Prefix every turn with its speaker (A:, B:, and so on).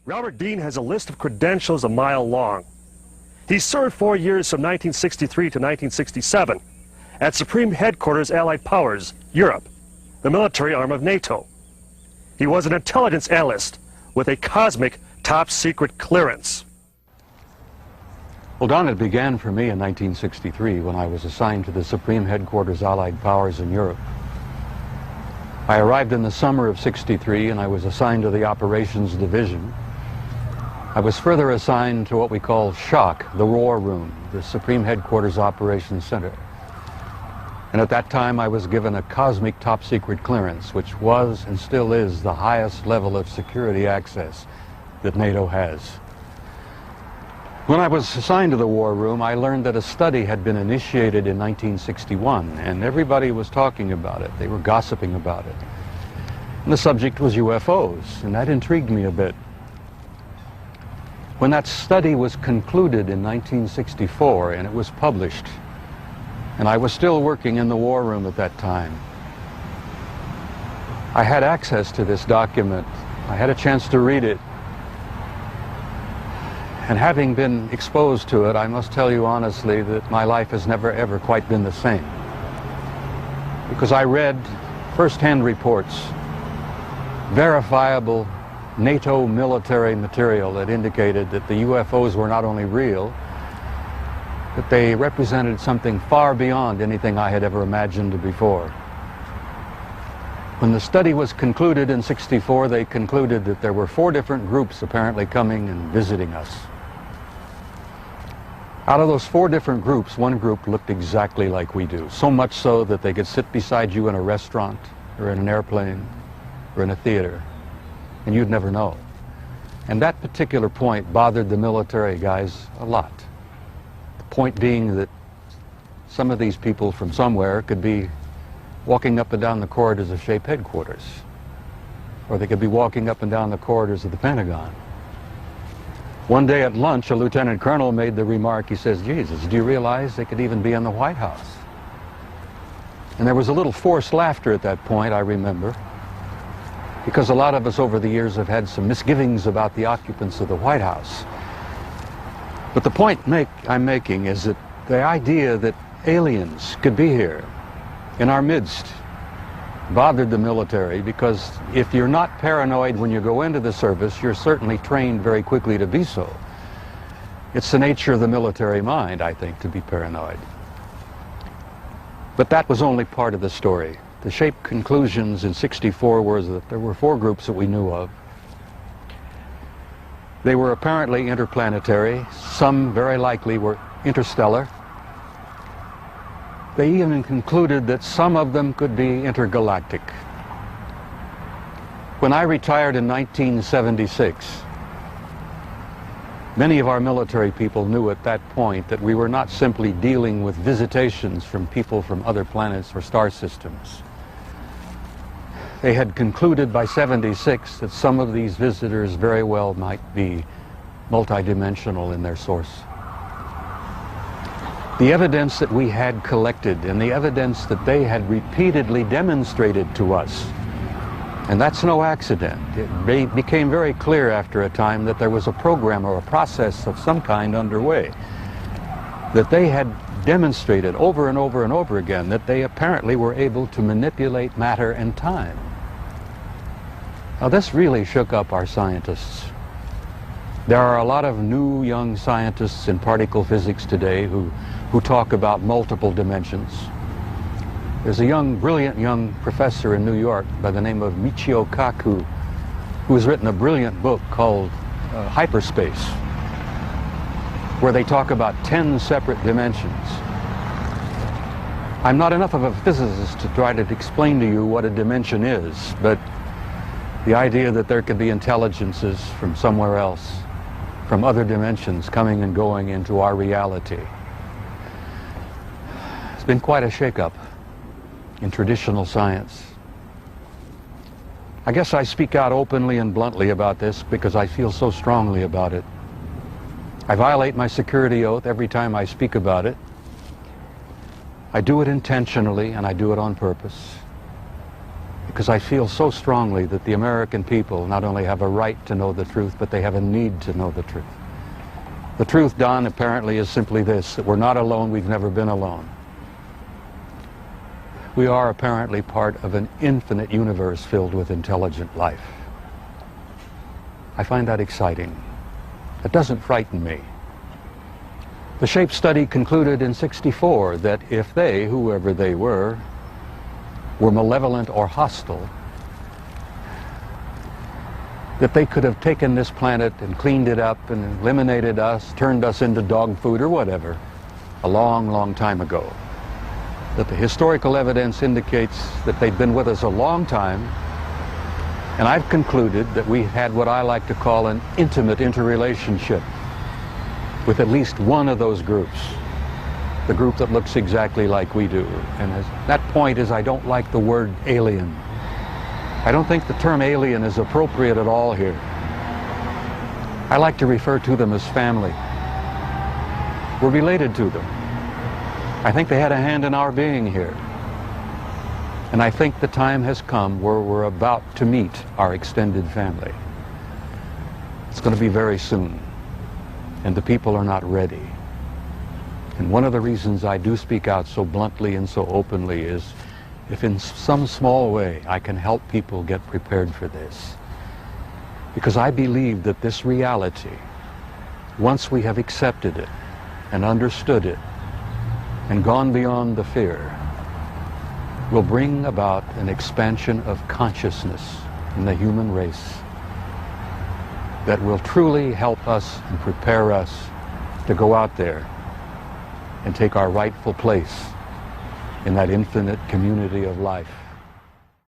A: Orel Dean has a list of credentials a mile long. He served 4 years from 1963 to 1967 at Supreme Headquarters Allied Powers, Europe, the military arm of NATO. He was an intelligence analyst with a cosmic top-secret clearance.
B: Well, Don, it began for me in 1963 when I was assigned to the Supreme Headquarters Allied Powers in Europe. I arrived in the summer of '63 and I was assigned to the Operations Division. I was further assigned to what we call SHOC, the War Room, the Supreme Headquarters Operations Center. And at that time I was given a cosmic top-secret clearance, which was and still is the highest level of security access that NATO has. When I was assigned to the War Room, I learned that a study had been initiated in 1961, and everybody was talking about it. They were gossiping about it. And the subject was UFOs, and that intrigued me a bit. When that study was concluded in 1964 and it was published, and I was still working in the War Room at that time, I had access to this document. I had a chance to read it. And having been exposed to it, I must tell you honestly that my life has never ever quite been the same. Because I read first-hand reports, verifiable NATO military material that indicated that the UFOs were not only real, but they represented something far beyond anything I had ever imagined before. When the study was concluded in '64, they concluded that there were 4 different groups apparently coming and visiting us. Out of those 4 different groups, one group looked exactly like we do, so much so that they could sit beside you in a restaurant or in an airplane or in a theater, and you'd never know. And that particular point bothered the military guys a lot. The point being that some of these people from somewhere could be walking up and down the corridors of SHAPE headquarters, or they could be walking up and down the corridors of the Pentagon. One day at lunch, a lieutenant colonel made the remark, he says, "Jesus, do you realize they could even be in the White House?" And there was a little forced laughter at that point, I remember, because a lot of us over the years have had some misgivings about the occupants of the White House. But the point I'm making is that the idea that aliens could be here in our midst bothered the military, because if you're not paranoid when you go into the service, you're certainly trained very quickly to be so. It's the nature of the military mind, I think, to be paranoid. But that was only part of the story. The SHAPE conclusions in '64 were that there were 4 groups that we knew of. They were apparently interplanetary. Some very likely were interstellar. They even concluded that some of them could be intergalactic. When I retired in 1976, many of our military people knew at that point that we were not simply dealing with visitations from people from other planets or star systems. They had concluded by '76 that some of these visitors very well might be multidimensional in their source. The evidence that we had collected and the evidence that they had repeatedly demonstrated to us, and that's no accident. It became very clear after a time that there was a program or a process of some kind underway, that they had demonstrated over and over and over again that they apparently were able to manipulate matter and time. Now this really shook up our scientists. There are a lot of new young scientists in particle physics today who talk about multiple dimensions. There's a brilliant young professor in New York by the name of Michio Kaku, who has written a brilliant book called Hyperspace, where they talk about 10 separate dimensions. I'm not enough of a physicist to try to explain to you what a dimension is, but the idea that there could be intelligences from somewhere else, from other dimensions, coming and going into our reality. It's been quite a shakeup in traditional science. I guess I speak out openly and bluntly about this because I feel so strongly about it. I violate my security oath every time I speak about it. I do it intentionally and I do it on purpose. because I feel so strongly that the American people not only have a right to know the truth, but they have a need to know the truth. The truth, Don, apparently is simply this, that we're not alone, we've never been alone. We are apparently part of an infinite universe filled with intelligent life. I find that exciting. It doesn't frighten me. The SHAPE study concluded in '64 that if they, whoever they were malevolent or hostile, that they could have taken this planet and cleaned it up and eliminated us, turned us into dog food or whatever, a long, long time ago. That the historical evidence indicates that they'd been with us a long time, and I've concluded that we had what I like to call an intimate interrelationship with at least one of those groups, the group that looks exactly like we do. And that point is I don't like the word alien. I don't think the term alien is appropriate at all here. I like to refer to them as family. We're related to them. I think they had a hand in our being here. And I think the time has come where we're about to meet our extended family. It's going to be very soon, and the people are not ready. And one of the reasons I do speak out so bluntly and so openly is if in some small way I can help people get prepared for this. Because I believe that this reality, once we have accepted it and understood it and gone beyond the fear, will bring about an expansion of consciousness in the human race that will truly help us and prepare us to go out there and take our rightful place in that infinite community of life.